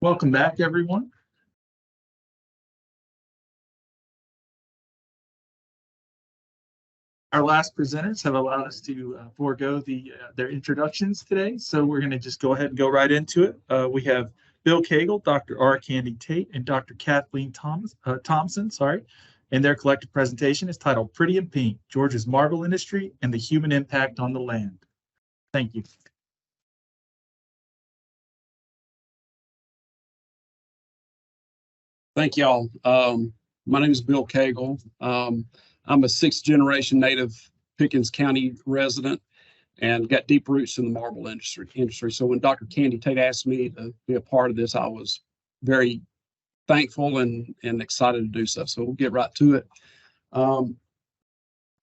Welcome back, everyone. Our last presenters have allowed us to forego their introductions today, so we're going to just go ahead and go right into it. We have Bill Cagle, Dr. R. Candy Tate, and Dr. Kathleen Thompson, and their collective presentation is titled Pretty in Pink, Georgia's Marble Industry and the Human Impact on the Land. Thank you. Thank y'all. My name is Bill Cagle. I'm a sixth-generation native Pickens County resident and got deep roots in the marble industry. So when Dr. Candy Tate asked me to be a part of this, I was very thankful and excited to do so. So we'll get right to it. The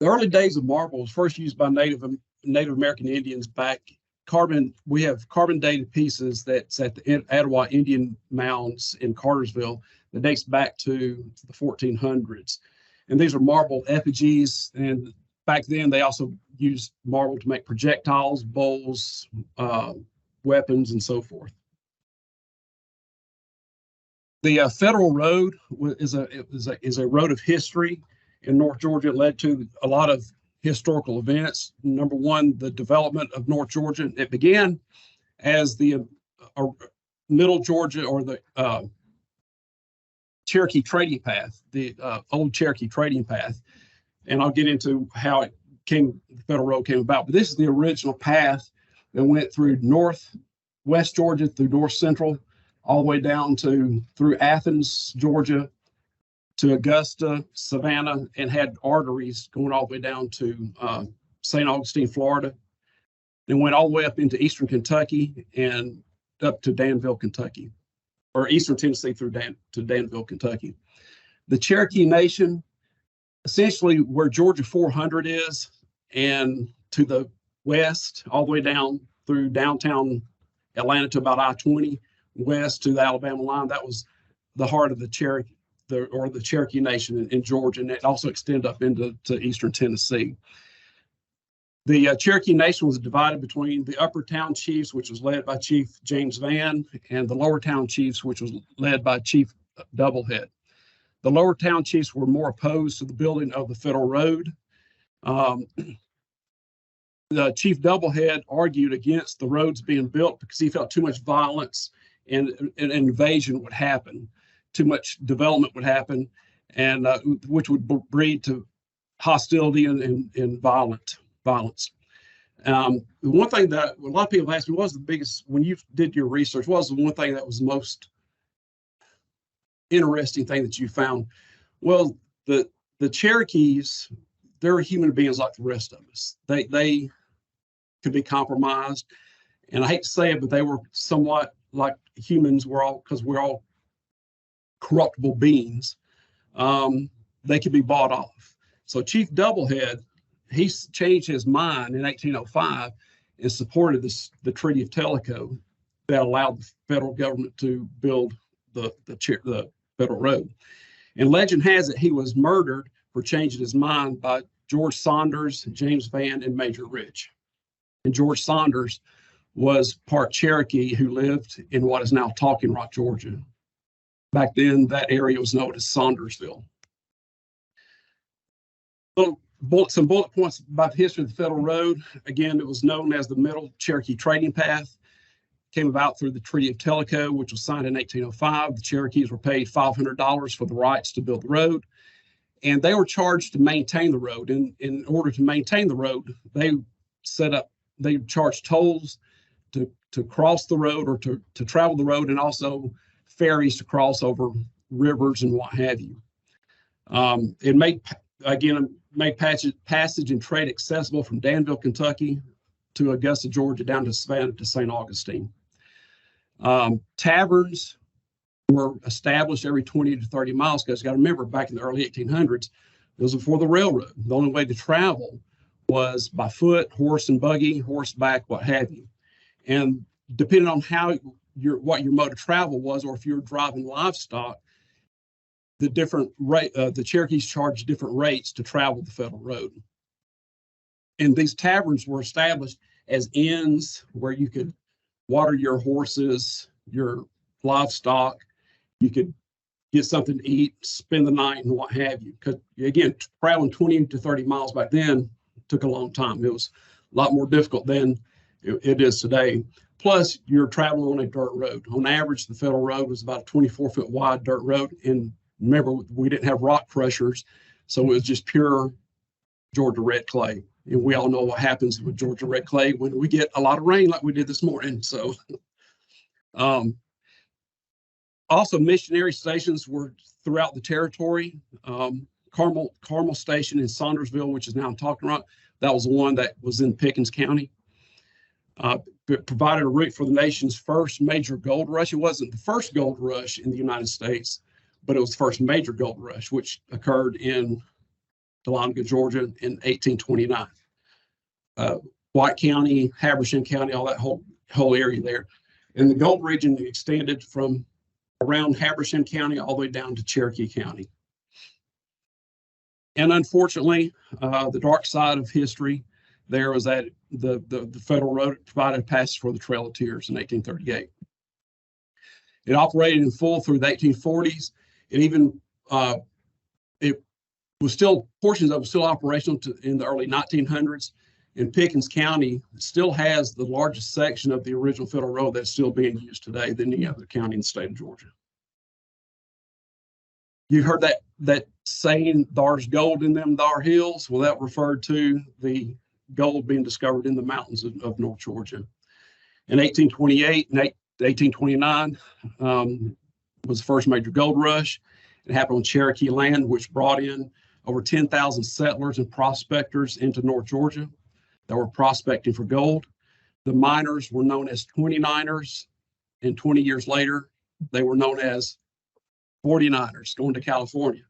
early days of marble was first used by Native American Indians back. We have carbon-dated pieces that's at the Etowah Indian mounds in Cartersville that dates back to the 1400s. And these are marble effigies. And back then, they also used marble to make projectiles, bowls, weapons, and so forth. The Federal Road is a road of history in North Georgia. It led to a lot of historical events. Number one, the development of North Georgia. It began as the Middle Georgia, or the Cherokee trading path, the old Cherokee trading path. And I'll get into how the Federal Road came about. But this is the original path that went through northwest Georgia, through north central, all the way down through Athens, Georgia, to Augusta, Savannah, and had arteries going all the way down to St. Augustine, Florida. Then went all the way up into eastern Kentucky and up to Danville, Kentucky, or eastern Tennessee through to Danville, Kentucky. The Cherokee Nation, essentially where Georgia 400 is, and to the west, all the way down through downtown Atlanta to about I-20, west to the Alabama line, that was the heart of the Cherokee, the Cherokee Nation in Georgia, and it also extended up into eastern Tennessee. The Cherokee Nation was divided between the Upper Town Chiefs, which was led by Chief James Vann, and the Lower Town Chiefs, which was led by Chief Doublehead. The Lower Town Chiefs were more opposed to the building of the Federal Road. The Chief Doublehead argued against the roads being built because he felt too much violence and an invasion would happen. Too much development would happen, and which would breed to hostility and violence. The one thing that a lot of people ask me, what was the biggest, when you did your research, what was the one thing that was most interesting thing that you found? Well, the Cherokees, they're human beings like the rest of us. They could be compromised, and I hate to say it, but they were somewhat like humans. Because we're all corruptible beings. They could be bought off. So Chief Doublehead, he changed his mind in 1805 and supported the Treaty of Tellico that allowed the federal government to build the Federal Road. And legend has it he was murdered for changing his mind by George Saunders, James Vann, and Major Rich. And George Saunders was part Cherokee who lived in what is now Talking Rock, Georgia. Back then, that area was known as Saundersville. Some bullet points about the history of the Federal Road. Again, it was known as the Middle Cherokee Trading Path. Came about through the Treaty of Tellico, which was signed in 1805. The Cherokees were paid $500 for the rights to build the road, and they were charged to maintain the road. In order to maintain the road, they charged tolls to cross the road or to travel the road, and also ferries to cross over rivers and what have you. It made passage and trade accessible from Danville, Kentucky to Augusta, Georgia, down to Savannah to St. Augustine. Taverns were established every 20 to 30 miles, because you got to remember, back in the early 1800s, it was before the railroad. The only way to travel was by foot, horse and buggy, horseback, what have you. And depending on what your mode of travel was, or if you're driving livestock, the Cherokees charged different rates to travel the Federal Road. And these taverns were established as inns where you could water your horses, your livestock. You could get something to eat, spend the night, and what have you. Because again, traveling 20 to 30 miles back then took a long time. It was a lot more difficult than it is today. Plus, you're traveling on a dirt road. On average, the federal road was about a 24-foot wide dirt road. And remember, we didn't have rock crushers, so it was just pure Georgia red clay. And we all know what happens with Georgia red clay when we get a lot of rain like we did this morning. So also missionary stations were throughout the territory. Carmel Station in Saundersville, which is now I'm talking about, that was the one that was in Pickens County. It provided a route for the nation's first major gold rush. It wasn't the first gold rush in the United States, but it was the first major gold rush, which occurred in Dahlonega, Georgia in 1829. White County, Habersham County, all that whole area there. And the gold region extended from around Habersham County all the way down to Cherokee County. And unfortunately, the dark side of history there was that the federal road provided a passage for the Trail of Tears in 1838. It operated in full through the 1840s. It even it was still, portions of it was still operational in the early 1900s. And Pickens County still has the largest section of the original federal road that's still being used today than any other county in the state of Georgia. You heard that saying, "There's gold in them Thar hills." Well, that referred to the gold being discovered in the mountains of North Georgia. In 1828 and 1829 was the first major gold rush. It happened on Cherokee land, which brought in over 10,000 settlers and prospectors into North Georgia that were prospecting for gold. The miners were known as 29ers, and 20 years later, they were known as 49ers going to California.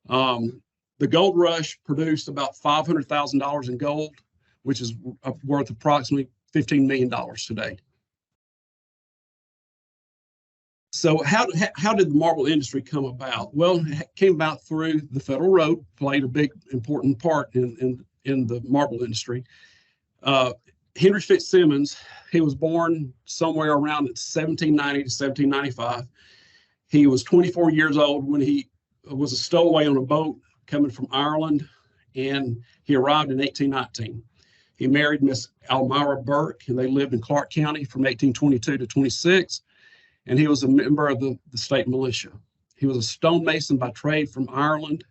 The gold rush produced about $500,000 in gold, which is worth approximately $15 million today. So how did the marble industry come about? Well, it came about through the federal road, played a big important part in the marble industry. Henry Fitzsimmons, he was born somewhere around 1790 to 1795. He was 24 years old when he was a stowaway on a boat coming from Ireland, and he arrived in 1819. He married Miss Elmira Burke, and they lived in Clark County from 1822 to 26, and he was a member of the state militia. He was a stonemason by trade from Ireland.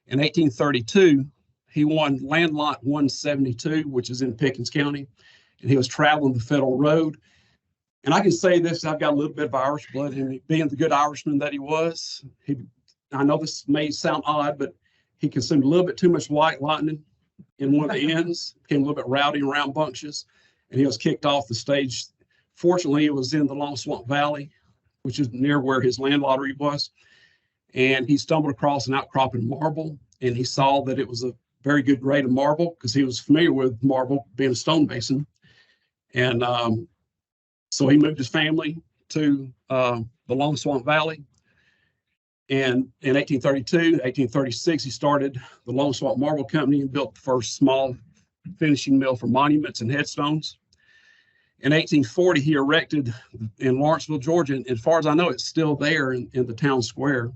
In 1832, he won land lot 172, which is in Pickens County, and he was traveling the federal road. And I can say this, I've got a little bit of Irish blood in me. Being the good Irishman that he was, I know this may sound odd, but he consumed a little bit too much white lightning in one of the ends, became a little bit rowdy and rambunctious, and he was kicked off the stage. Fortunately, it was in the Long Swamp Valley, which is near where his land lottery was. And he stumbled across an outcropping marble, and he saw that it was a very good grade of marble because he was familiar with marble, being a stonemason. And so he moved his family to the Long Swamp Valley. And in 1832, 1836, he started the Long Swamp Marble Company and built the first small finishing mill for monuments and headstones. In 1840, he erected in Lawrenceville, Georgia, and as far as I know, it's still there in the town square,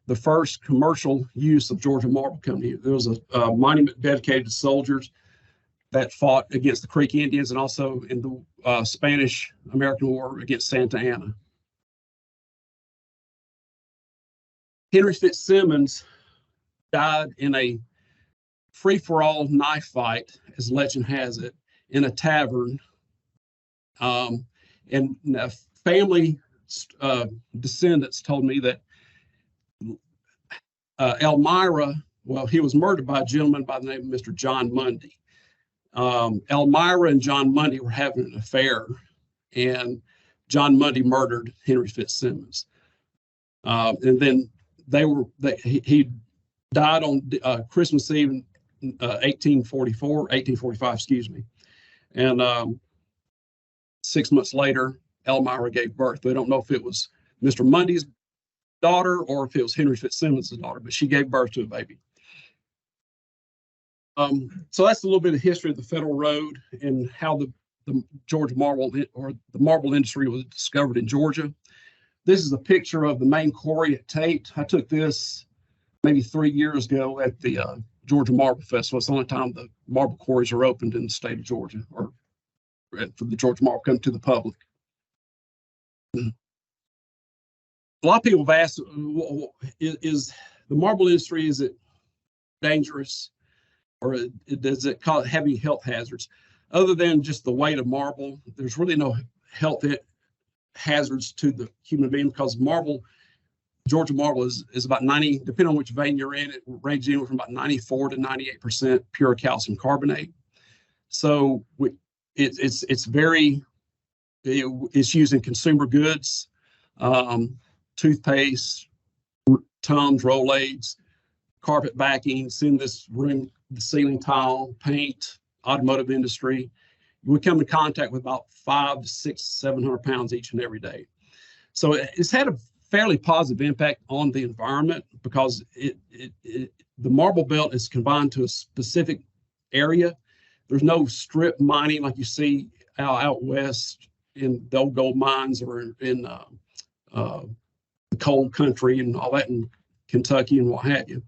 the first commercial use of Georgia Marble Company. There was a monument dedicated to soldiers that fought against the Creek Indians and also in the Spanish-American War against Santa Anna. Henry Fitzsimmons died in a free-for-all knife fight, as legend has it, in a tavern. And family descendants told me that Elmira, well, he was murdered by a gentleman by the name of Mr. John Mundy. Elmira and John Mundy were having an affair, and John Mundy murdered Henry Fitzsimmons. And then he died on Christmas Eve in 1845, excuse me. And 6 months later, Elmira gave birth. They don't know if it was Mr. Mundy's daughter or if it was Henry Fitzsimmons' daughter, but she gave birth to a baby. So that's a little bit of history of the Federal Road and how the Georgia marble or the marble industry was discovered in Georgia. This is a picture of the main quarry at Tate. I took this maybe 3 years ago at the Georgia Marble Festival. It's the only time the marble quarries are opened in the state of Georgia, or for the Georgia Marble come to the public. A lot of people have asked, is the marble industry, is it dangerous, or does it cause heavy health hazards? Other than just the weight of marble, there's really no health hazards to the human being, because marble, Georgia marble is about 90, depending on which vein you're in, it ranges anywhere from about 94 to 98% pure calcium carbonate. So it's used in consumer goods, toothpaste, Tums, Rolaids, carpet backings, in this room, the ceiling tile, paint, automotive industry. We come in contact with about 500 to 600, 700 pounds each and every day. So it's had a fairly positive impact on the environment, because the marble belt is confined to a specific area. There's no strip mining like you see out west in the old gold mines, or in the coal country and all that in Kentucky and what have you.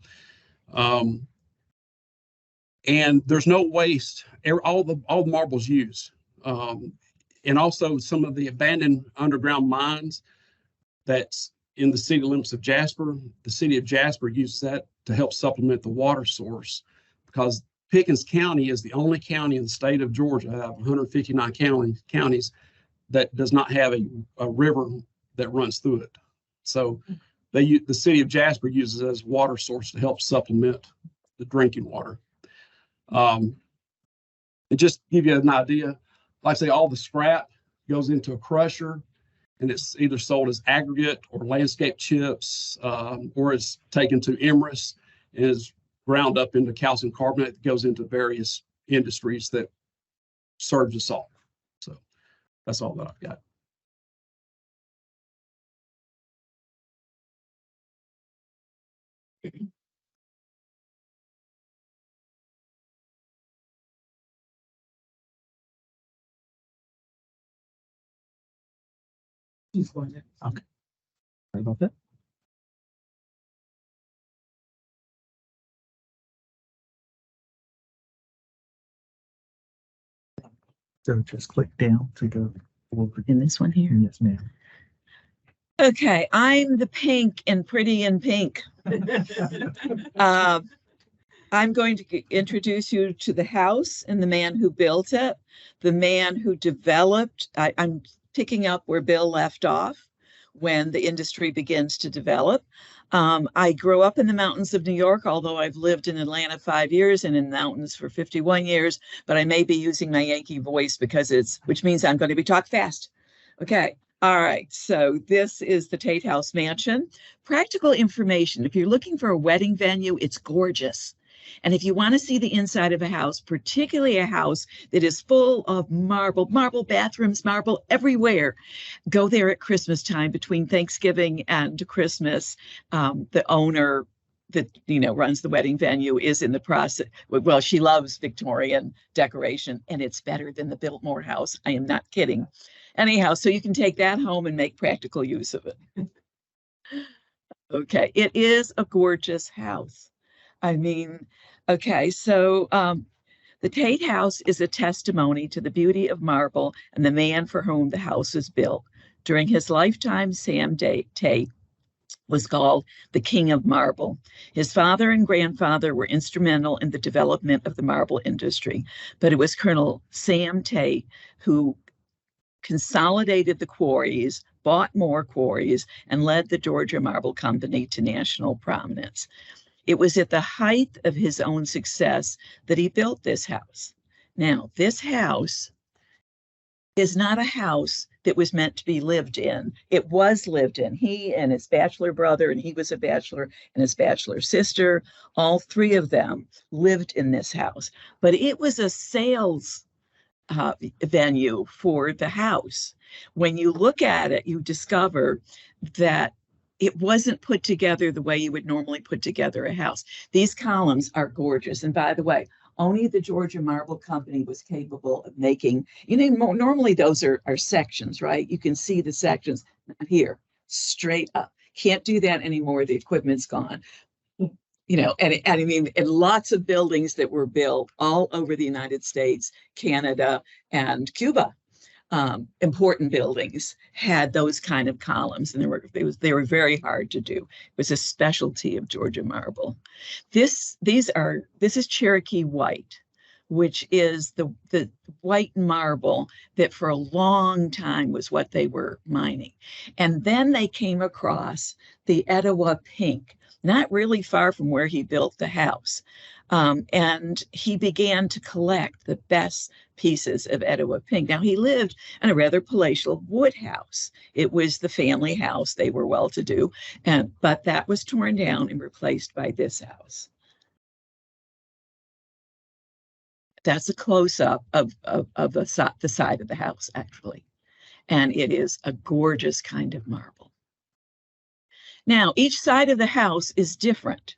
And there's no waste. All the marble's used. And also some of the abandoned underground mines that's in the city limits of Jasper. The city of Jasper uses that to help supplement the water source, because Pickens County is the only county in the state of Georgia, out of 159 counties, that does not have a river that runs through it. So the city of Jasper uses it as a water source to help supplement the drinking water. And just give you an idea, like I say, all the scrap goes into a crusher, and it's either sold as aggregate or landscape chips, or it's taken to Emrys and is ground up into calcium carbonate that goes into various industries that serves us all. So that's all that I've got. Okay. Sorry about that. So just click down to go over. In this one here? Yes, ma'am. Okay, I'm the pink and pretty in pink. I'm going to introduce you to the house and the man who built it, the man who developed. I'm picking up where Bill left off when the industry begins to develop. I grew up in the mountains of New York, although I've lived in Atlanta 5 years and in the mountains for 51 years, but I may be using my Yankee voice which means I'm going to be talk fast. Okay. All right. So this is the Tate House Mansion. Practical information. If you're looking for a wedding venue, it's gorgeous. And if you want to see the inside of a house, particularly a house that is full of marble bathrooms, marble everywhere, go there at Christmas time between Thanksgiving and Christmas. The owner that, runs the wedding venue is in the process. Well, she loves Victorian decoration, and it's better than the Biltmore house. I am not kidding. Anyhow, so you can take that home and make practical use of it. Okay, it is a gorgeous house. I mean, okay, so the Tate House is a testimony to the beauty of marble and the man for whom the house was built. During his lifetime, Sam Tate was called the King of Marble. His father and grandfather were instrumental in the development of the marble industry, but it was Colonel Sam Tate who consolidated the quarries, bought more quarries, and led the Georgia Marble Company to national prominence. It was at the height of his own success that he built this house. Now, this house is not a house that was meant to be lived in. It was lived in. He and his bachelor brother, and he was a bachelor, and his bachelor sister, all three of them lived in this house. But it was a sales venue for the house. When you look at it, you discover that it wasn't put together the way you would normally put together a house. These columns are gorgeous. And by the way, only the Georgia Marble Company was capable of making, normally those are sections, right? You can see the sections here. straight up. Can't do that anymore. The equipment's gone. And I mean, and lots of buildings that were built all over the United States, Canada, and Cuba, important buildings had those kind of columns, and they were very hard to do. It was a specialty of Georgia marble. This is Cherokee white, which is the white marble that for a long time was what they were mining. And then they came across the Etowah pink, not really far from where he built the house. And he began to collect the best pieces of Etowah pink. Now, he lived in a rather palatial wood house. It was the family house. They were well-to-do, but that was torn down and replaced by this house. That's a close-up of the side of the house, actually. And it is a gorgeous kind of marble. Now, each side of the house is different.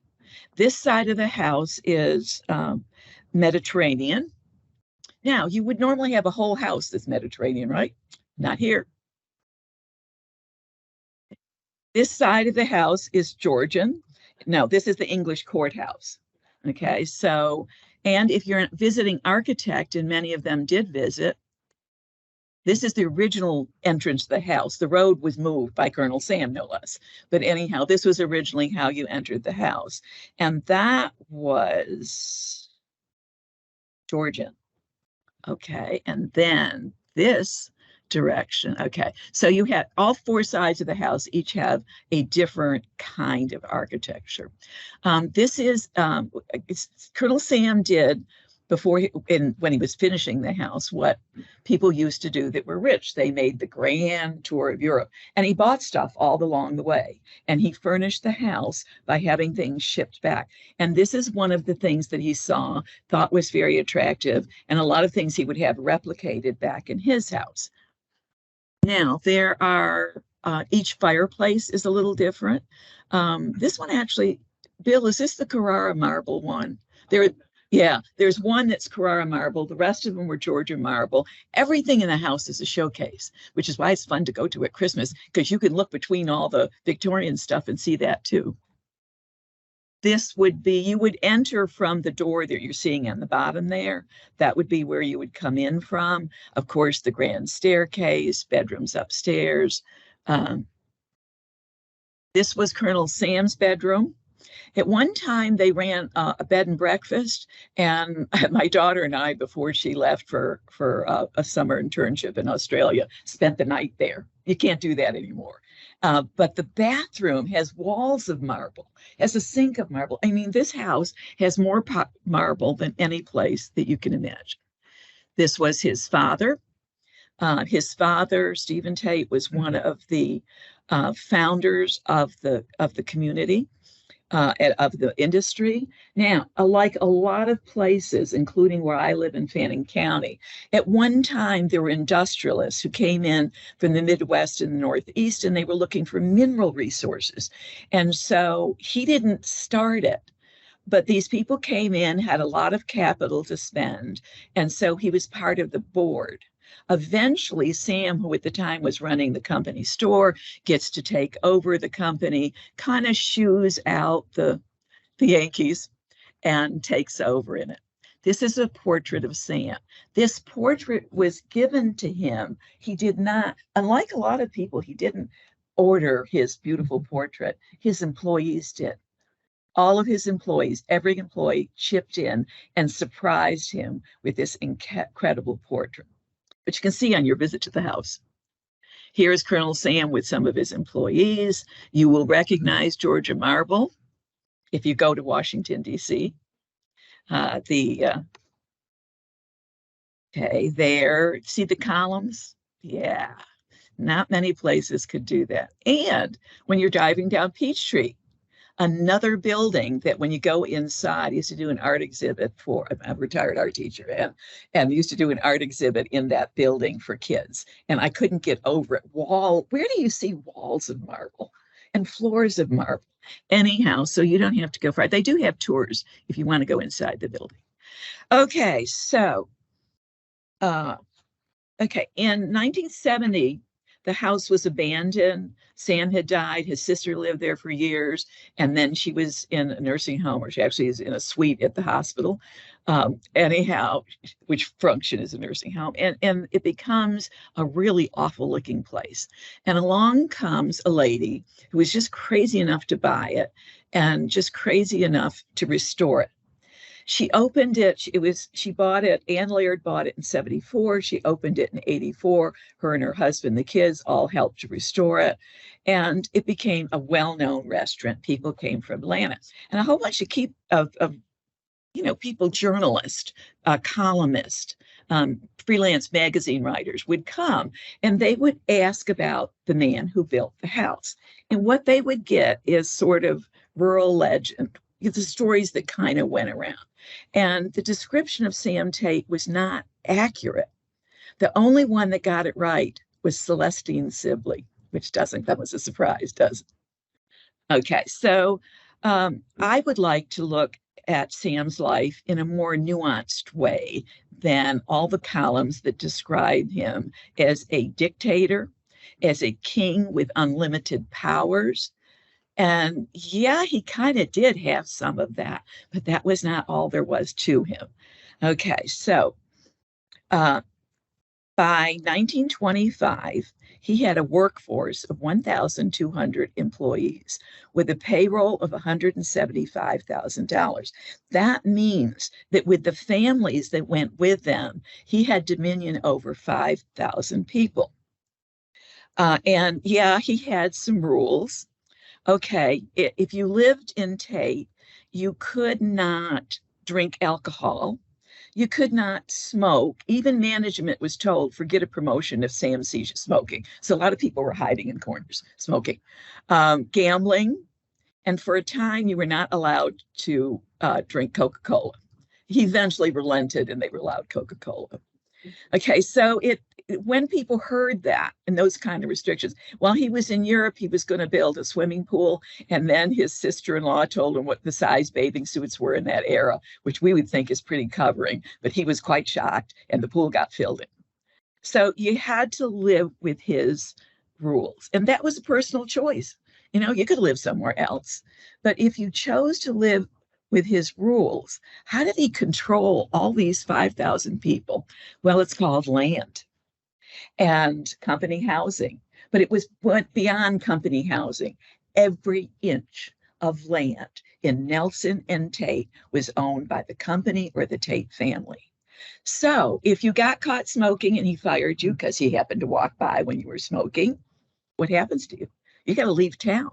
This side of the house is Mediterranean. Now, you would normally have a whole house that's Mediterranean, right? Not here. This side of the house is Georgian. No, this is the English courthouse. Okay, so, and if you're a visiting architect, and many of them did visit, this is the original entrance to the house. The road was moved by Colonel Sam, no less. But anyhow, this was originally how you entered the house. And that was Georgian. Okay, and then this direction. Okay, so you had all four sides of the house, each have a different kind of architecture. This is, Colonel Sam did before when he was finishing the house, what people used to do that were rich. They made the grand tour of Europe, and he bought stuff all along the way, and he furnished the house by having things shipped back. And this is one of the things that he saw, thought was very attractive, and a lot of things he would have replicated back in his house. Now, there are, each fireplace is a little different. This one actually, Bill, is this the Carrara marble one? Yeah, there's one that's Carrara marble. The rest of them were Georgia marble. Everything in the house is a showcase, which is why it's fun to go to at Christmas, because you can look between all the Victorian stuff and see that too. This would be, you would enter from the door that you're seeing on the bottom there. That would be where you would come in from. Of course, the grand staircase, bedrooms upstairs. This was Colonel Sam's bedroom. At one time, they ran a bed and breakfast, and my daughter and I, before she left for a summer internship in Australia, spent the night there. You can't do that anymore. But the bathroom has walls of marble, has a sink of marble. I mean, this house has more marble than any place that you can imagine. This was his father. His father, Stephen Tate, was one of the founders of the community. Of the industry. Now, like a lot of places, including where I live in Fannin County, at one time there were industrialists who came in from the Midwest and the Northeast, and they were looking for mineral resources. And so he didn't start it, but these people came in, had a lot of capital to spend, and so he was part of the board. Eventually, Sam, who at the time was running the company store, gets to take over the company, kind of shoos out the Yankees and takes over in it. This is a portrait of Sam. This portrait was given to him. He did not, unlike a lot of people, he didn't order his beautiful portrait. His employees did. All of his employees, every employee chipped in and surprised him with this incredible portrait, which you can see on your visit to the house. Here is Colonel Sam with some of his employees. You will recognize Georgia marble if you go to Washington, D.C. Okay, there, see the columns? Yeah, not many places could do that. And when you're driving down Peachtree, another building that when you go inside, I used to do an art exhibit for, I'm a retired art teacher, and used to do an art exhibit in that building for kids. And I couldn't get over it. Where do you see walls of marble and floors of marble? Anyhow, so you don't have to go far. They do have tours if you want to go inside the building. Okay, so, in 1970, The house was abandoned. Sam had died. His sister lived there for years. And then she was in a nursing home, or she actually is in a suite at the hospital. Anyhow, which function as a nursing home. And it becomes a really awful looking place. And along comes a lady who was just crazy enough to buy it and just crazy enough to restore it. She opened it. She bought it. Ann Laird bought it in 74. She opened it in 84. Her and her husband, the kids, all helped to restore it. And it became a well-known restaurant. People came from Atlanta. And a whole bunch of people, journalists, columnists, freelance magazine writers would come, and they would ask about the man who built the house. And what they would get is sort of rural legend, the stories that kind of went around. And the description of Sam Tate was not accurate. The only one that got it right was Celestine Sibley, which doesn't come as a surprise, does it? Okay, so I would like to look at Sam's life in a more nuanced way than all the columns that describe him as a dictator, as a king with unlimited powers. And yeah, he kind of did have some of that, but that was not all there was to him. Okay, so by 1925, he had a workforce of 1,200 employees with a payroll of $175,000. That means that with the families that went with them, he had dominion over 5,000 people. And yeah, he had some rules. Okay, if you lived in Tate, you could not drink alcohol. You could not smoke. Even management was told, forget a promotion if Sam sees you smoking. So a lot of people were hiding in corners, smoking. Gambling. And for a time, you were not allowed to drink Coca-Cola. He eventually relented and they were allowed Coca-Cola. Okay, so when people heard that and those kind of restrictions, while he was in Europe, he was going to build a swimming pool. And then his sister-in-law told him what the size bathing suits were in that era, which we would think is pretty covering, but he was quite shocked and the pool got filled in. So you had to live with his rules. And that was a personal choice. You could live somewhere else. But if you chose to live with his rules, how did he control all these 5,000 people? Well, it's called land and company housing, but it went beyond company housing. Every inch of land in Nelson and Tate was owned by the company or the Tate family. So if you got caught smoking and he fired you because he happened to walk by when you were smoking, what happens to you? You got to leave town.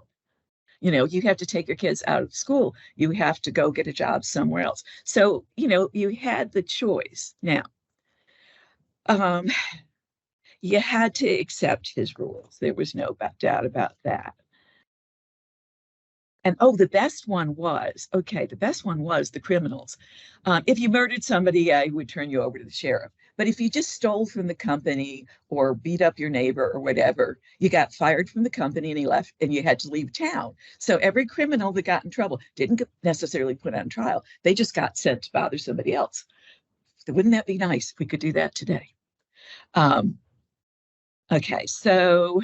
You have to take your kids out of school. You have to go get a job somewhere else. So, you had the choice. Now, you had to accept his rules. There was no doubt about that. And the best one was the criminals. If you murdered somebody, he would turn you over to the sheriff. But if you just stole from the company or beat up your neighbor or whatever, you got fired from the company and he left and you had to leave town. So every criminal that got in trouble didn't necessarily put on trial. They just got sent to bother somebody else. So wouldn't that be nice if we could do that today? Okay, so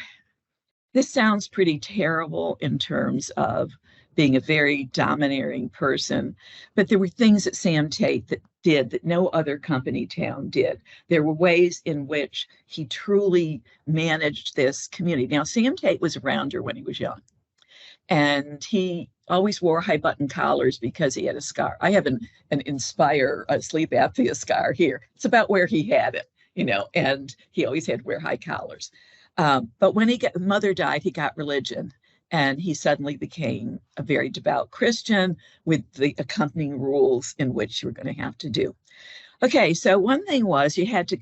this sounds pretty terrible in terms of being a very domineering person, but there were things that Sam Tate did that no other company town did. There were ways in which he truly managed this community. Now, Sam Tate was a rounder when he was young, and he always wore high button collars because he had a scar. I have an Inspire sleep apnea scar here. It's about where he had it, and he always had to wear high collars. But when mother died, he got religion. And he suddenly became a very devout Christian with the accompanying rules in which you were going to have to do. Okay, so one thing was you had to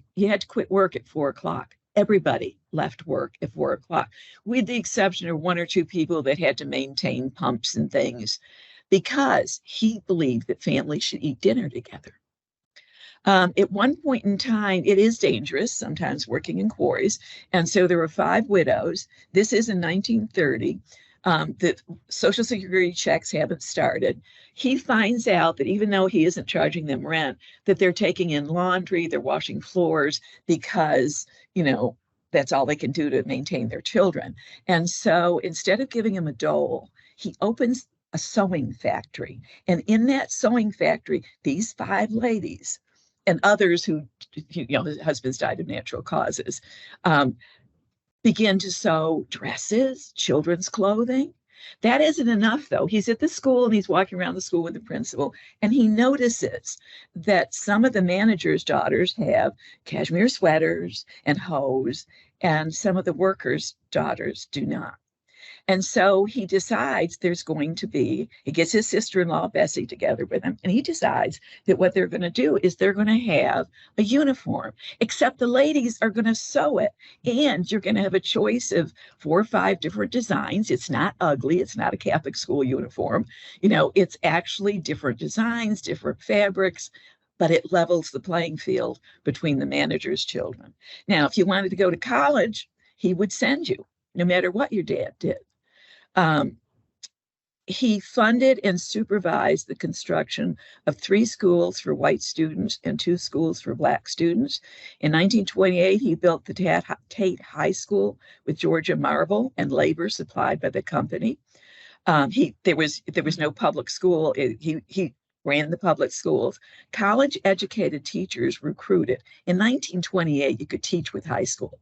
quit work at 4 o'clock. Everybody left work at 4 o'clock, with the exception of 1 or 2 people that had to maintain pumps and things, because he believed that families should eat dinner together. At one point in time, it is dangerous, sometimes working in quarries. And so there were 5 widows. This is in 1930. The Social Security checks haven't started. He finds out that even though he isn't charging them rent, that they're taking in laundry, they're washing floors because, that's all they can do to maintain their children. And so instead of giving him a dole, he opens a sewing factory. And in that sewing factory, these 5 ladies and others who, the husbands died of natural causes, begin to sew dresses, children's clothing. That isn't enough, though. He's at the school and he's walking around the school with the principal, and he notices that some of the manager's daughters have cashmere sweaters and hose, and some of the workers' daughters do not. And so he decides he gets his sister-in-law, Bessie, together with him, and he decides that what they're going to do is they're going to have a uniform, except the ladies are going to sew it, and you're going to have a choice of 4 or 5 different designs. It's not ugly. It's not a Catholic school uniform. It's actually different designs, different fabrics, but it levels the playing field between the manager's children. Now, if you wanted to go to college, he would send you, no matter what your dad did. He funded and supervised the construction of 3 schools for white students and 2 schools for Black students. In 1928, he built the Tate High School with Georgia marble and labor supplied by the company. There was no public school. He ran the public schools. College-educated teachers recruited. In 1928, you could teach with high school.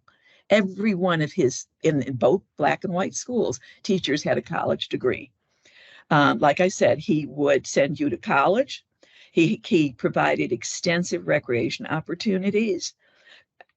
Every one of his, in both Black and white schools, teachers had a college degree. Like I said, he would send you to college. He provided extensive recreation opportunities.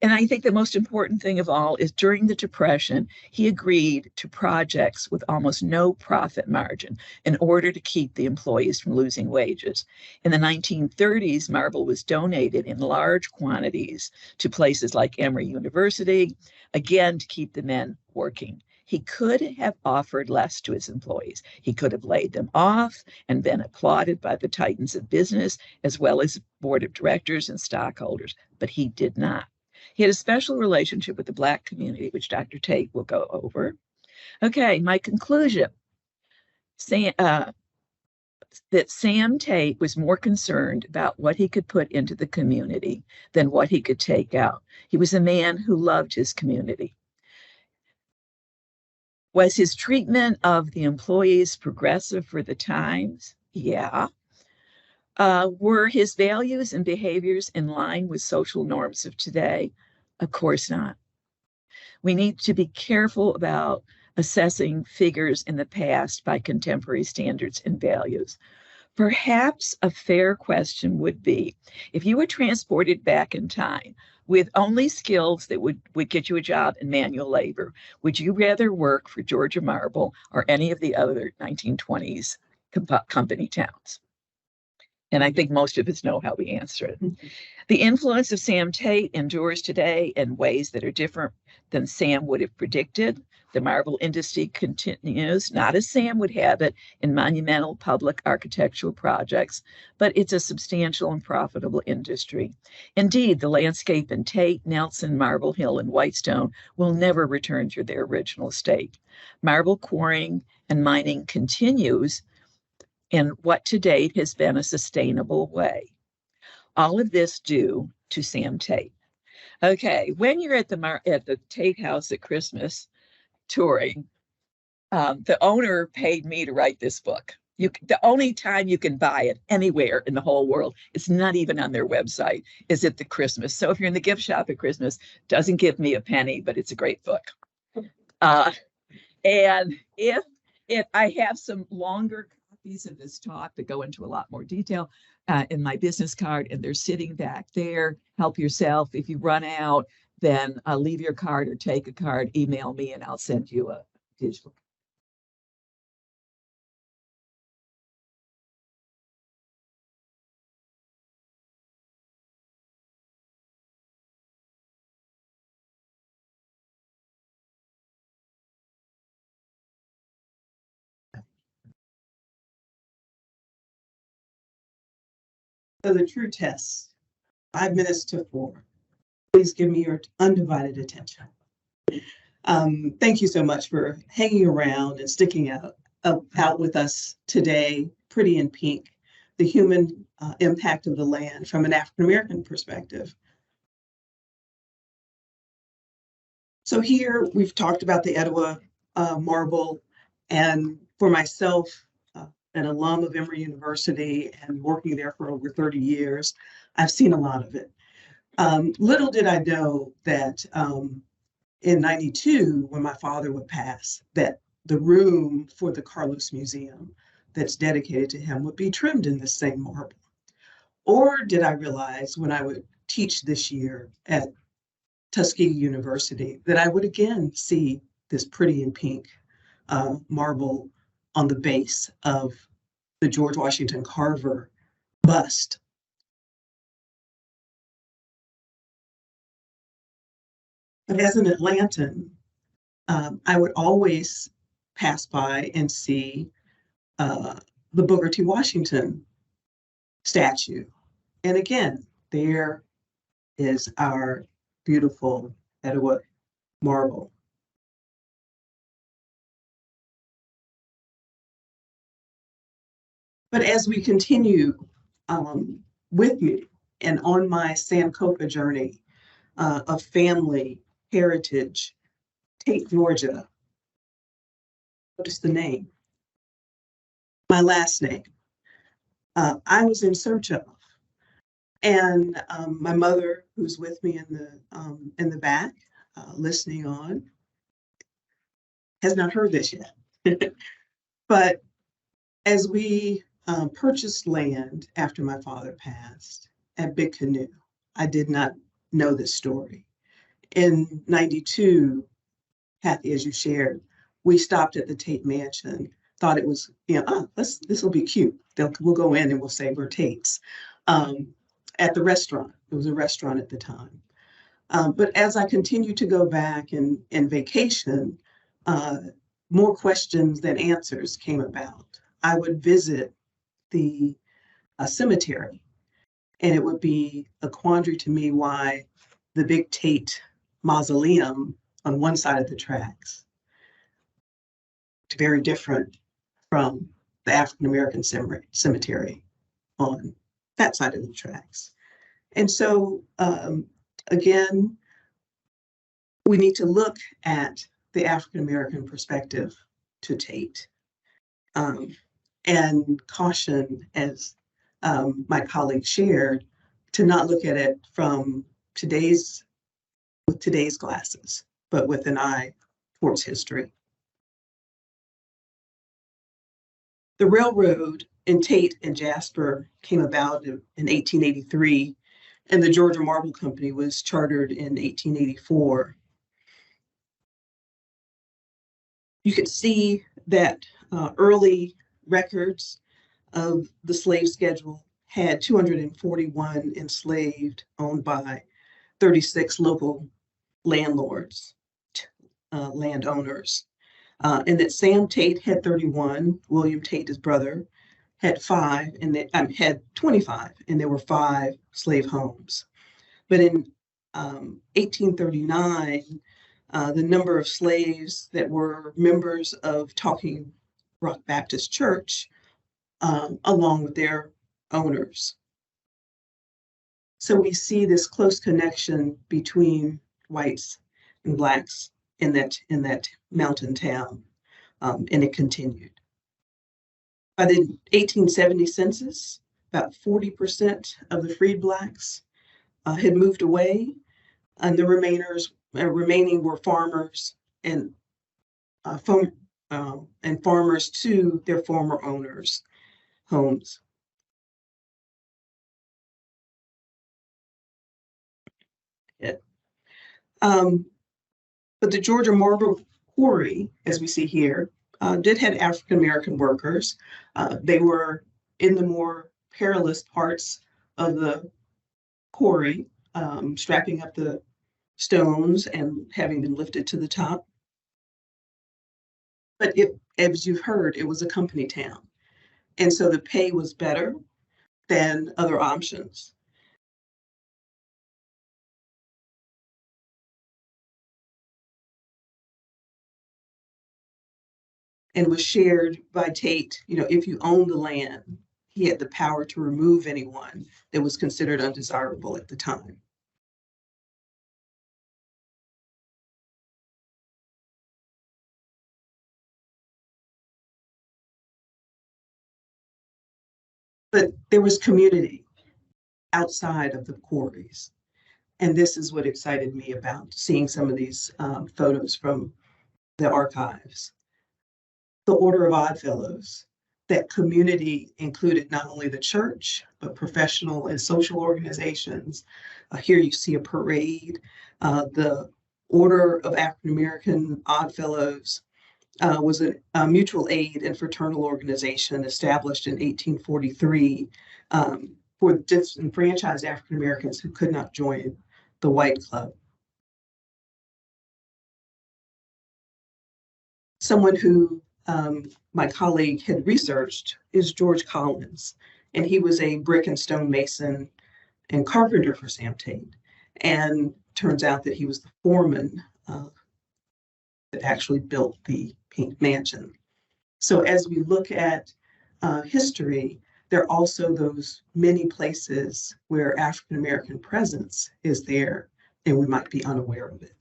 And I think the most important thing of all is during the Depression, he agreed to projects with almost no profit margin in order to keep the employees from losing wages. In the 1930s, marble was donated in large quantities to places like Emory University, again, to keep the men working. He could have offered less to his employees. He could have laid them off and been applauded by the titans of business, as well as board of directors and stockholders, but he did not. He had a special relationship with the Black community, which Dr. Tate will go over. Okay, my conclusion, that Sam Tate was more concerned about what he could put into the community than what he could take out. He was a man who loved his community. Was his treatment of the employees progressive for the times? Yeah. Were his values and behaviors in line with social norms of today? Of course not. We need to be careful about assessing figures in the past by contemporary standards and values. Perhaps a fair question would be, if you were transported back in time with only skills that would get you a job in manual labor, would you rather work for Georgia Marble or any of the other 1920s company towns? And I think most of us know how we answer it. The influence of Sam Tate endures today in ways that are different than Sam would have predicted. The marble industry continues, not as Sam would have it, in monumental public architectural projects, but it's a substantial and profitable industry. Indeed, the landscape in Tate, Nelson, Marble Hill, and Whitestone will never return to their original state. Marble quarrying and mining continues in what to date has been a sustainable way. All of this due to Sam Tate. Okay, when you're at the Tate House at Christmas touring, the owner paid me to write this book. The only time you can buy it anywhere in the whole world, it's not even on their website, is at the Christmas. So if you're in the gift shop at Christmas, doesn't give me a penny, but it's a great book. And if I have some longer copies of this talk that go into a lot more detail in my business card, and they're sitting back there. Help yourself. If you run out, then leave your card or take a card, email me, and I'll send you a digital. So the true test, 5 minutes to 4. Please give me your undivided attention. Thank you so much for hanging around and sticking out with us today, Pretty in Pink, the human impact of the land from an African American perspective. So here we've talked about the Etowah Marble, and for myself, an alum of Emory University and working there for over 30 years, I've seen a lot of it. Little did I know that in 92, when my father would pass, that the room for the Carlos Museum that's dedicated to him would be trimmed in the same marble. Or did I realize when I would teach this year at Tuskegee University that I would again see this pretty and pink marble on the base of the George Washington Carver bust. But as an Atlantan, I would always pass by and see the Booker T. Washington statue. And again, there is our beautiful Etowah marble. But as we continue with me and on my Sankofa journey of family heritage, Tate, Georgia, what is the name? My last name. I was in search of, and my mother, who's with me in the back, listening on, has not heard this yet. But as we purchased land after my father passed at Big Canoe, I did not know this story. In 92, Kathy, as you shared, we stopped at the Tate Mansion, thought it was, this will be cute. We'll go in and we'll say we're Tates. At the restaurant, it was a restaurant at the time. But as I continued to go back and vacation, more questions than answers came about. I would visit the cemetery, and it would be a quandary to me why the big Tate mausoleum on one side of the tracks is very different from the African American cemetery on that side of the tracks. And so again, we need to look at the African American perspective to Tate, and caution, as my colleague shared, to not look at it from today's glasses, but with an eye towards history. The railroad in Tate and Jasper came about in 1883, and the Georgia Marble Company was chartered in 1884. You could see that early records of the slave schedule had 241 enslaved, owned by 36 local landlords, landowners. And that Sam Tate had 31, William Tate, his brother, had 5, and had 25, and there were 5 slave homes. But in 1839, the number of slaves that were members of Talking Rock Baptist Church, along with their owners. So we see this close connection between whites and blacks in that mountain town, and it continued. By the 1870 census, about 40% of the freed blacks had moved away, and the remaining were farmers and farmers to their former owners' homes. But the Georgia Marble quarry, as we see here, did have African American workers. They were in the more perilous parts of the quarry, strapping up the stones and having them lifted to the top. But as you've heard, it was a company town. And so the pay was better than other options. And was shared by Tate. If you owned the land, he had the power to remove anyone that was considered undesirable at the time. But there was community outside of the quarries. And this is what excited me about seeing some of these photos from the archives. The Order of Odd Fellows, that community included not only the church, but professional and social organizations. Here you see a parade. The Order of African American Odd Fellows was a mutual aid and fraternal organization established in 1843 for disenfranchised African Americans who could not join the white club. Someone who my colleague had researched is George Collins, and he was a brick and stone mason and carpenter for Sam Tate. And turns out that he was the foreman that actually built the Pink Mansion. So as we look at history, there are also those many places where African American presence is there, and we might be unaware of it.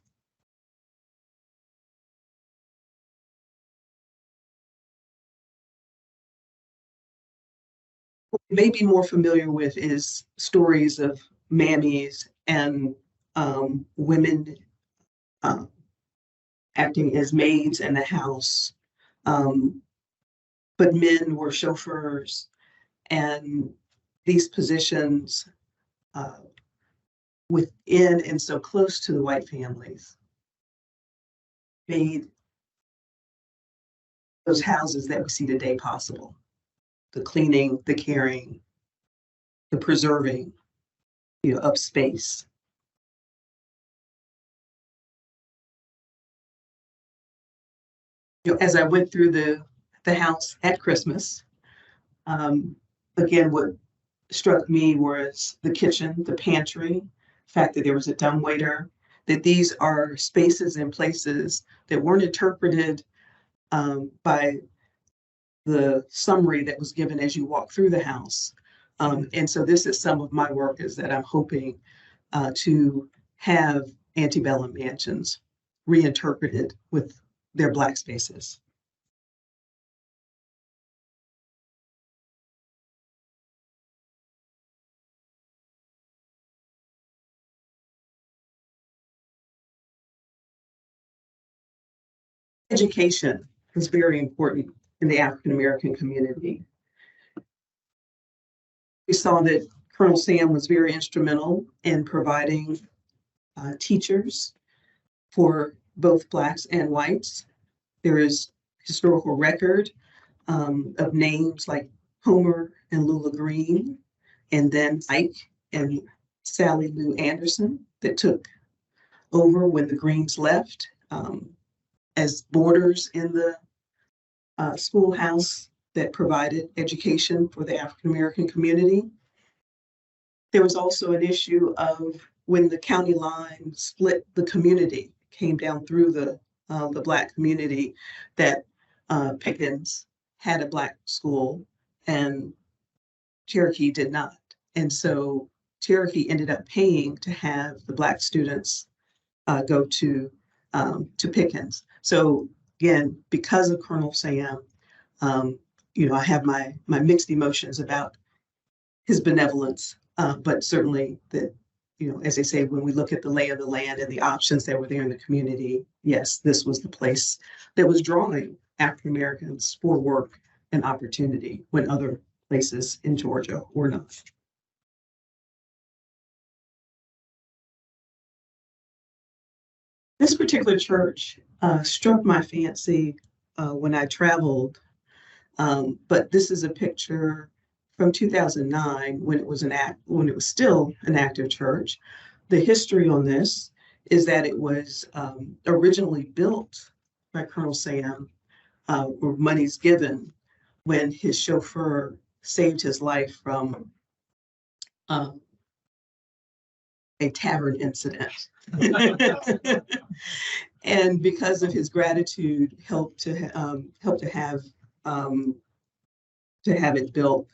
What we may be more familiar with is stories of mammies and women acting as maids in the house, but men were chauffeurs, and these positions within and so close to the white families made those houses that we see today possible. The cleaning, the caring, the preserving, of space. As I went through the house at Christmas, again, what struck me was the kitchen, the pantry, the fact that there was a dumbwaiter, that these are spaces and places that weren't interpreted by the summary that was given as you walk through the house. And so this is some of my work, is that I'm hoping to have antebellum mansions reinterpreted with their Black spaces. Education is very important in the African American community. We saw that Colonel Sam was very instrumental in providing teachers for both Blacks and whites. There is historical record of names like Homer and Lula Green, and then Ike and Sally Lou Anderson that took over when the Greens left as boarders in the schoolhouse that provided education for the African American community. There was also an issue of when the county line split the community, came down through the Black community, that Pickens had a Black school and Cherokee did not. And so Cherokee ended up paying to have the Black students go to Pickens. So again, because of Colonel Sam, I have my mixed emotions about his benevolence, but certainly that, as they say, when we look at the lay of the land and the options that were there in the community, yes, this was the place that was drawing African Americans for work and opportunity when other places in Georgia were not. This particular church struck my fancy when I traveled, but this is a picture from 2009 when it was still an active church. The history on this is that it was originally built by Colonel Sam, or monies given when his chauffeur saved his life from a tavern incident. And because of his gratitude, helped to have it built.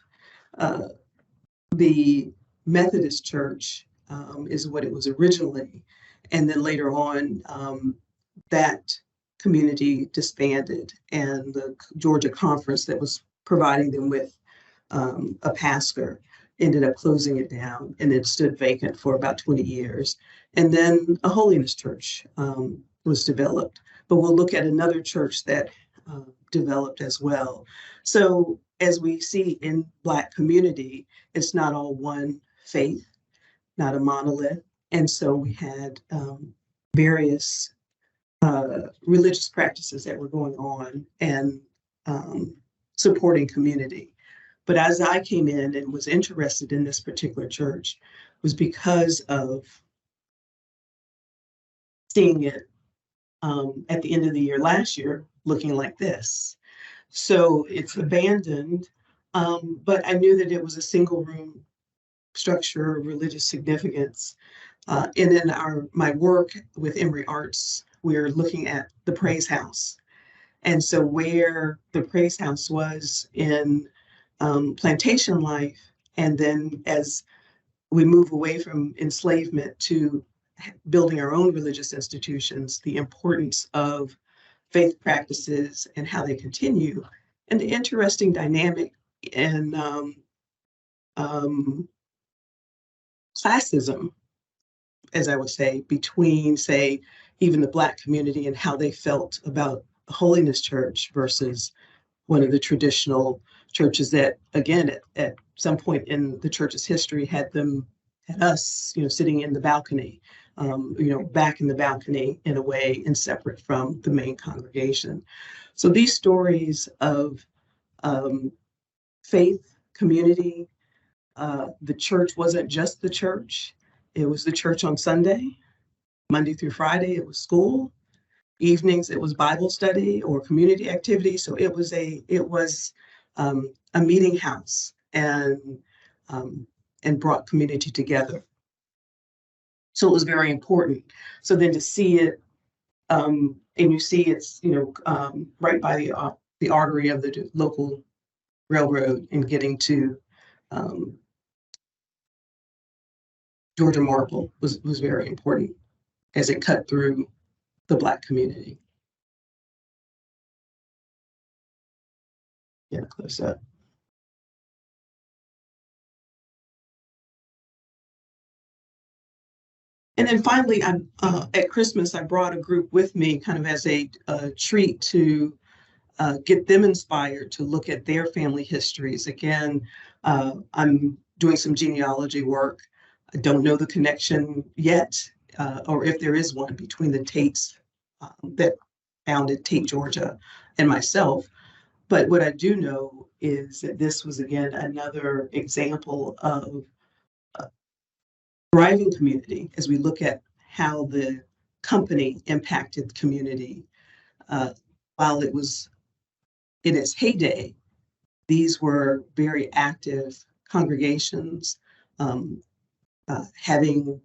The Methodist Church is what it was originally, and then later on, that community disbanded, and the Georgia Conference that was providing them with a pastor, ended up closing it down, and it stood vacant for about 20 years. And then a Holiness church was developed. But we'll look at another church that developed as well. So as we see in Black community, it's not all one faith, not a monolith. And so we had various religious practices that were going on and supporting community. But as I came in and was interested in this particular church was because of seeing it at the end of the year last year looking like this. So it's abandoned, but I knew that it was a single room structure of religious significance. And in my work with Emory Arts, we're looking at the Praise House. And so where the Praise House was in plantation life, and then as we move away from enslavement to building our own religious institutions, the importance of faith practices and how they continue, and the interesting dynamic and classism, as I would say, between, say, even the Black community and how they felt about the Holiness Church versus one of the traditional churches that, again, at some point in the church's history had us, sitting in the balcony, back in the balcony in a way and separate from the main congregation. So these stories of faith, community, the church wasn't just the church. It was the church on Sunday, Monday through Friday, it was school. Evenings, it was Bible study or community activity. So it was a meeting house and brought community together. So it was very important. So then to see it, and you see it's right by the artery of the local railroad and getting to Georgia Marble was very important as it cut through the Black community. Yeah, close up. And then finally, at Christmas, I brought a group with me kind of as a treat to get them inspired to look at their family histories. Again, I'm doing some genealogy work. I don't know the connection yet, or if there is one between the Tates that founded Tate, Georgia, and myself. But what I do know is that this was, again, another example of thriving community as we look at how the company impacted the community. While it was in its heyday, these were very active congregations, having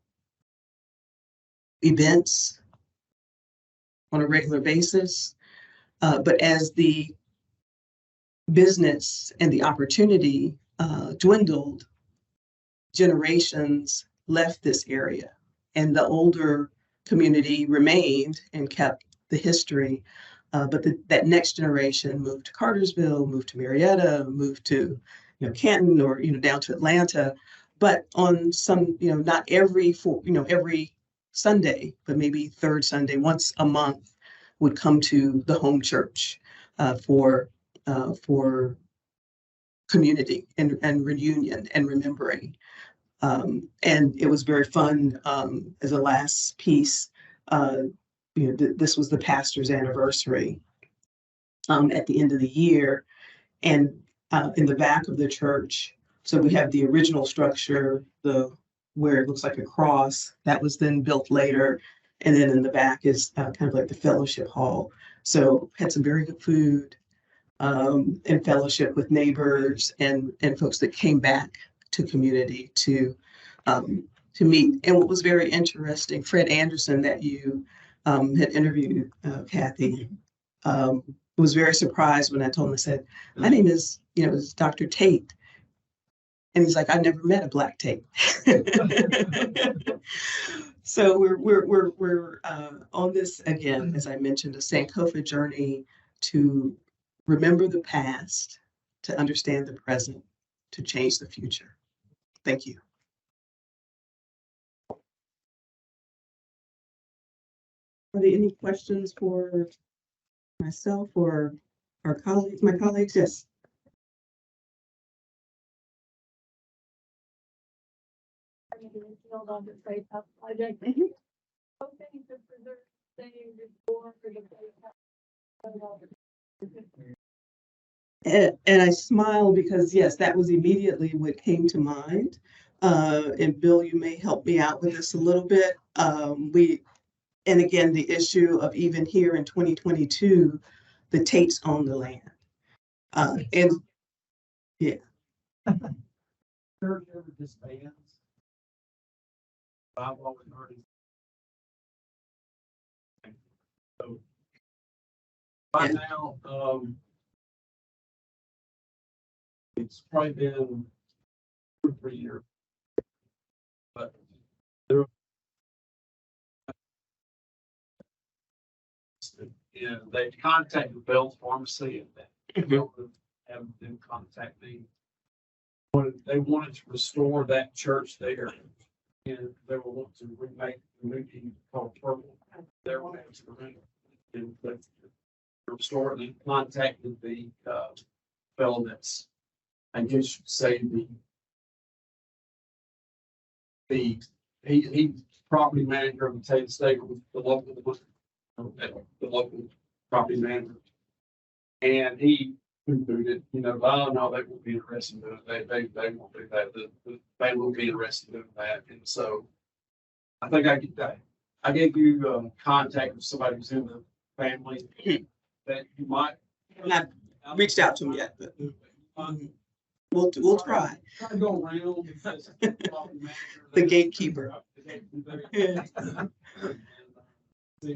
events on a regular basis. But as the business and the opportunity dwindled, generations left this area, and the older community remained and kept the history. But that next generation moved to Cartersville, moved to Marietta, moved to Canton, or down to Atlanta. But on some, not every Sunday, but maybe third Sunday, once a month, would come to the home church for community and reunion and remembering. And it was very fun. As a last piece, this was the pastor's anniversary at the end of the year, and in the back of the church. So we have the original structure, where it looks like a cross, that was then built later, and then in the back is kind of like the fellowship hall. So had some very good food and fellowship with neighbors and folks that came back to community to meet. And what was very interesting, Fred Anderson, that you had interviewed, Kathy, was very surprised when I told him, I said, my name is Dr. Tate. And he's like, I've never met a Black Tate. So we're on this, again, as I mentioned, a Sankofa journey to remember the past, to understand the present, to change the future. Thank you. Are there any questions for myself or our colleagues, my colleagues? Yes. On the Trade House project. Hoping to preserve things before for the And I smile because yes, that was immediately what came to mind. And Bill, you may help me out with this a little bit. And again, the issue of even here in 2022, the Tates own the land. And yeah. Church ever disbands? I've always heard it. So by now, it's probably been 2 or 3 years, but there. Yeah, they contacted Bell's Pharmacy and Bill have them contact me. They wanted to restore that church there, and they were wanting to remake the movie called Purple. They were wanting to remake it and restore it. And contacted the fellow that's, I guess you'd say he's property manager of the Tate Estate, the local property manager, and he poo-pooed it. Oh no, they won't be interested in it. They won't do that. They will be interested in that. And so I think I gave you contact with somebody who's in the family that you might. I've not reached out to him yet, but we'll try. Try to go around The gatekeeper.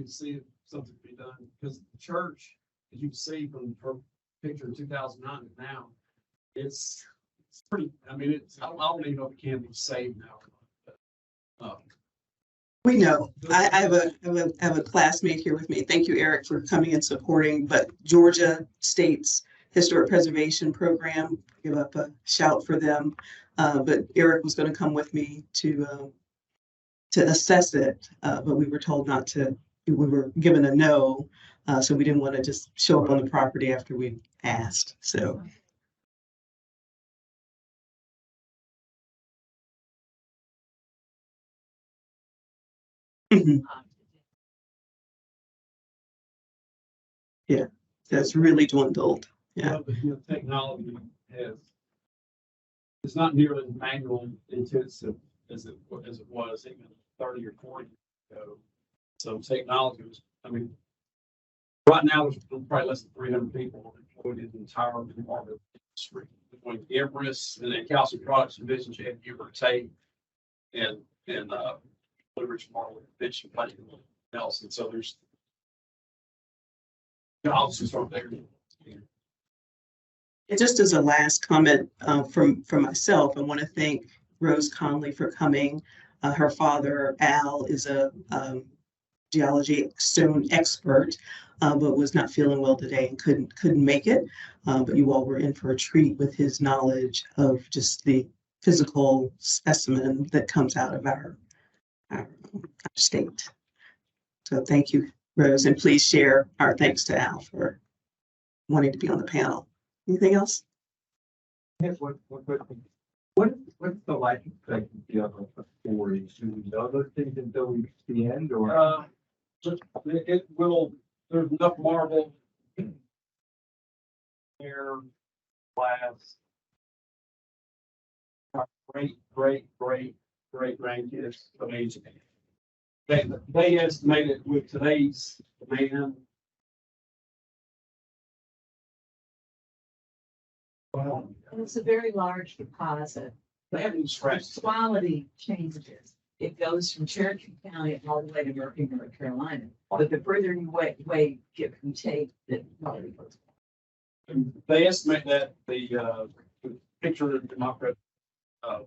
See if something can be done, because the church, as you can see from her picture in 2009 and now, it's pretty. I mean, I don't even know if it can be saved now. We know. I have a classmate here with me. Thank you, Eric, for coming and supporting. But Georgia State's Historic Preservation Program, give up a shout for them. But Eric was going to come with me to assess it, but we were told not to. We were given a no, so we didn't want to just show up on the property after we asked. So. Yeah, that's really dwindled. Yeah. The technology it's not nearly as manual intensive as it was even 30 or 40 years ago. So technology was, I mean, right now there's probably less than 300 people employed in the entire marble industry between Everest and then calcium products and business. You have Tate and Blue Ridge Marble and plenty else. And so there's jobs just aren't there. And just as a last comment from myself, I want to thank Rose Connolly for coming. Her father, Al, is a geology stone expert, but was not feeling well today and couldn't make it. But you all were in for a treat with his knowledge of just the physical specimen that comes out of our state. So thank you, Rose, and please share our thanks to Al for wanting to be on the panel. Anything else? What's the life expectancy of a quarry? Do we know those things until the end, or? It will. There's enough marble there. Glass. Great grandkids. Amazing. They estimated with today's demand. Wow. And it's a very large deposit. They haven't scratched. The quality changes. It goes from Cherokee County all the way to Murphy, North Carolina. But the further you get from Tate, the quality goes. They estimate that the picture that my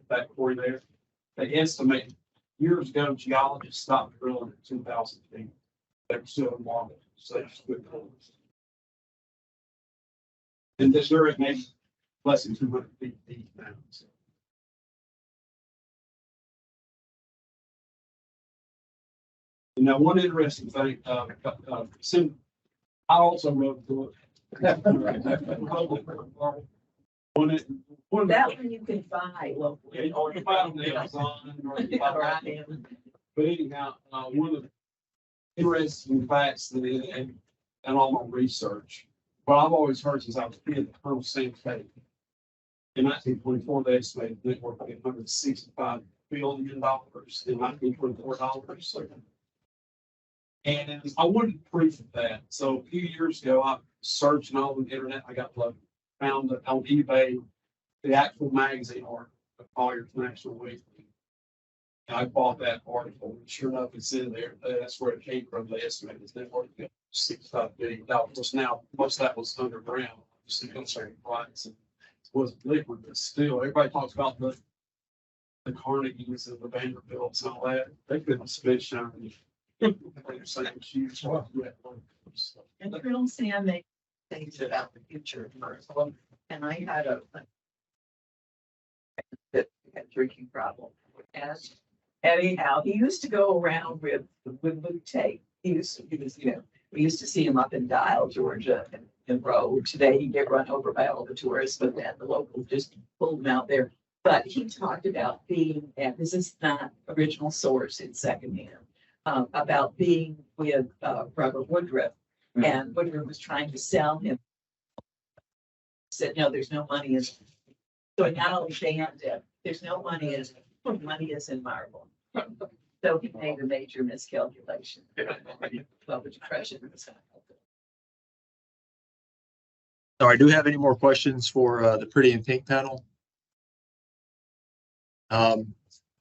back for you there, they estimate years ago geologists stopped drilling at 2,000 feet. They were still in marble, so it's good. And this area may less than 200 feet deep now. So. And now, one interesting thing, I also wrote the book. That one you can buy locally. Yeah, or you buy them on Amazon, or you buy them. But anyhow, one of the interesting facts that and all my research, well, I've always heard since I was a kid, Colonel Sam Tate. In 1924, they estimated the net worth of $165 billion in 1924 dollars. And I wanted proof of that. So a few years ago, I searched all over the internet. I found on eBay the actual magazine article of Collier's National Weekly. And I bought that article. And sure enough, it's in there. That's where it came from. They estimated its net worth of $65 billion. Now, most of that was underground. Just in concerning price. And it wasn't liquid, but still, everybody talks about the Carnegies and the Vanderbilts and all that. They couldn't spit shine. And Colonel Sam made things about the future of Marble. And I had a drinking problem. And anyhow, he used to go around with Luke Tate. We used to see him up in Dial, Georgia, and Road. Today he'd get run over by all the tourists, but then the locals just pulled him out there. But he talked about being, and this is not original source, it's secondhand, about being with Robert Woodruff. And Woodruff was trying to sell him. Said, no, there's no money in. So he not only banned it, there's no money in in Marble. So he made a major miscalculation. Well, the depression was happening. All right, do we have any more questions for the Pretty in Pink panel?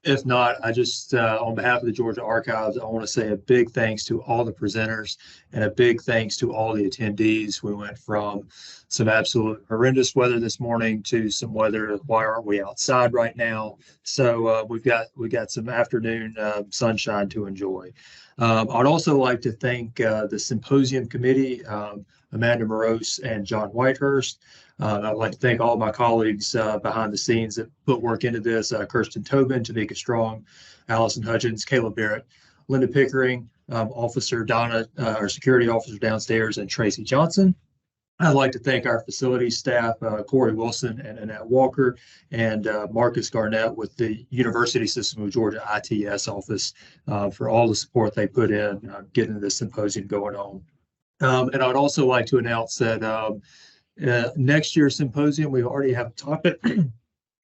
If not, I just, on behalf of the Georgia Archives, I want to say a big thanks to all the presenters and a big thanks to all the attendees. We went from some absolute horrendous weather this morning to some weather. Why aren't we outside right now? So we got some afternoon sunshine to enjoy. I'd also like to thank the symposium committee, Amanda Morose and John Whitehurst. I'd like to thank all of my colleagues behind the scenes that put work into this, Kirsten Tobin, Tamika Strong, Allison Hutchins, Caleb Barrett, Linda Pickering, Officer Donna, our security officer downstairs, and Tracy Johnson. I'd like to thank our facilities staff, Corey Wilson and Annette Walker, and Marcus Garnett with the University System of Georgia ITS office for all the support they put in getting this symposium going on. And I'd also like to announce that next year's symposium, we already have a topic.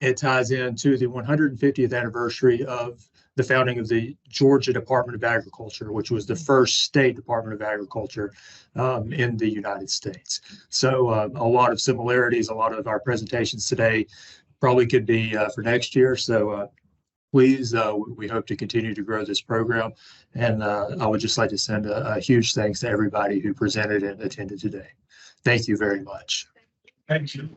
It ties into the 150th anniversary of the founding of the Georgia Department of Agriculture, which was the first state Department of Agriculture in the United States. So a lot of similarities, a lot of our presentations today probably could be for next year. So please, we hope to continue to grow this program. And I would just like to send a huge thanks to everybody who presented and attended today. Thank you very much. Thank you.